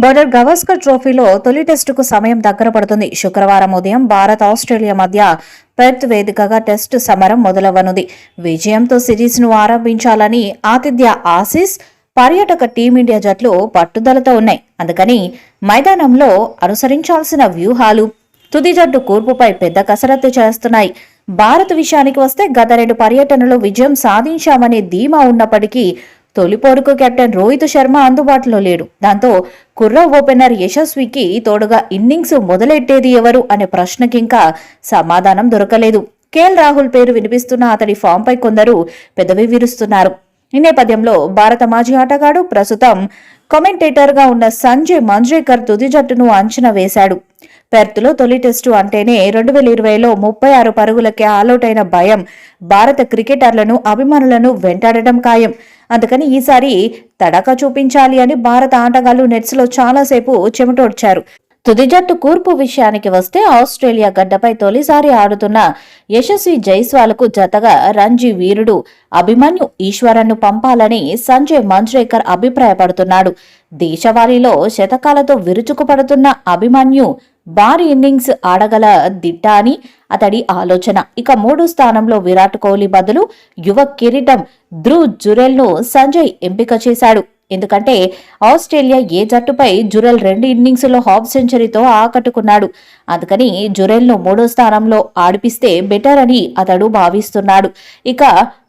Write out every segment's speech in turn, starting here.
Border Gavaskar ట్రోఫీలో తొలి టెస్టుకు సమయం దగ్గర పడుతుంది. శుక్రవారం ఉదయం భారత్ ఆస్ట్రేలియా మధ్య పెర్త్ వేదికగా టెస్టు సమరం మొదలవనుంది. విజయంతో సిరీస్ను ఆరంభించాలని ఆతిథ్య ఆసీస్, పర్యాటక టీమిండియా జట్లు పట్టుదలతో ఉన్నాయి. అందుకని మైదానంలో అనుసరించాల్సిన వ్యూహాలు తుది జట్టు కూర్పుపై పెద్ద కసరత్తు చేస్తున్నాయి. భారత్ విషయానికి వస్తే గత 2 పర్యటనలో విజయం సాధించామనే ధీమా ఉన్నప్పటికీ తొలి పోరుకు కెప్టెన్ రోహిత్ శర్మ అందుబాటులో లేడు. దాంతో కుర్ర ఓపెనర్ యశస్వికి తోడుగా ఇన్నింగ్స్ మొదలెట్టేది ఎవరు అనే ప్రశ్నకింకా సమాధానం దొరకలేదు. కేఎల్ రాహుల్ పేరు వినిపిస్తున్న అతడి ఫామ్పై కొందరు పెదవి విరుస్తున్నారు. ఈ నేపథ్యంలో భారత మాజీ ఆటగాడు, ప్రస్తుతం కామెంటేటర్గా ఉన్న సంజయ్ మంజ్రేకర్ తుది జట్టును అంచనా వేశాడు. పెర్త్లో తొలి టెస్టు అంటేనే 2020లో 36 పరుగులకే ఆలౌట్ అయిన భయం భారత క్రికెటర్లను, అభిమానులను వెంటాడటం ఖాయం. అందుకని ఈసారి తడక చూపించాలి అని భారత ఆటగాళ్లు నెట్స్లో చాలాసేపు చెమటోడ్చారు. తుది జట్టు కూర్పు విషయానికి వస్తే ఆస్ట్రేలియా గడ్డపై తొలిసారి ఆడుతున్న యశస్వి జైస్వాల్కు జతగా రంజీ వీరుడు అభిమన్యు ఈశ్వరన్ను పంపాలని సంజయ్ మంజ్రేకర్ అభిప్రాయపడుతున్నాడు. దేశవాళీలో శతకాలతో విరుచుకుపడుతున్న అభిమన్యు భారీ ఇన్నింగ్స్ ఆడగల దిట్ట అని అతడి ఆలోచన. ఇక 3 స్థానంలో విరాట్ కోహ్లీ బదులు యువ కిరీటం ధ్రువ్ జురెల్ను సంజయ్ ఎంపిక చేశాడు. ఎందుకంటే ఆస్ట్రేలియా ఏ జట్టుపై జురెల్ 2 ఇన్నింగ్స్లో హాఫ్ సెంచరీతో ఆకట్టుకున్నాడు. అందుకని జురెల్ను 3వ స్థానంలో ఆడిపిస్తే బెటర్ అని అతడు భావిస్తున్నాడు. ఇక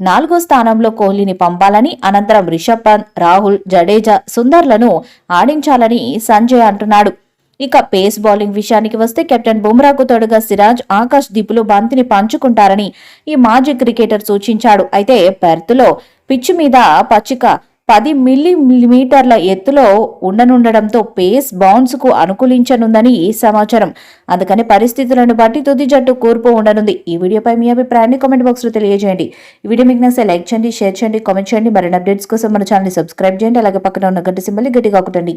4వ స్థానంలో కోహ్లీని పంపాలని, అనంతరం రిషబ్ పంత్, రాహుల్, జడేజా, సుందర్లను ఆడించాలని సంజయ్ అంటున్నాడు. ఇక పేస్ బౌలింగ్ విషయానికి వస్తే కెప్టెన్ బుమ్రాకు తోడుగా సిరాజ్, ఆకాష్ దీపులు బంతిని పంచుకుంటారని ఈ మాజీ క్రికెటర్ సూచించాడు. అయితే పెర్త్లో పిచ్ మీద పచ్చిక 10 మిల్లీమీటర్ల ఎత్తులో ఉండనుండడంతో పేస్ బౌన్స్కు అనుకూలించనుందని సమాచారం. అందుకని పరిస్థితులను బట్టి తుది జట్టు కూర్పు ఉండనుంది. ఈ వీడియోపై మీ అభిప్రాయాన్ని కామెంట్ బాక్స్లో తెలియజేయండి. ఈ వీడియో మీకు నచ్చితే లైక్ చేయండి, షేర్ చేయండి, కామెంట్ చేయండి. మరిన్ని అప్డేట్స్ కోసం మన ఛానల్ని సబ్స్క్రైబ్ చేయండి. అలాగే పక్కన ఉన్న గంట సింబల్ని గట్టిగా కొట్టండి.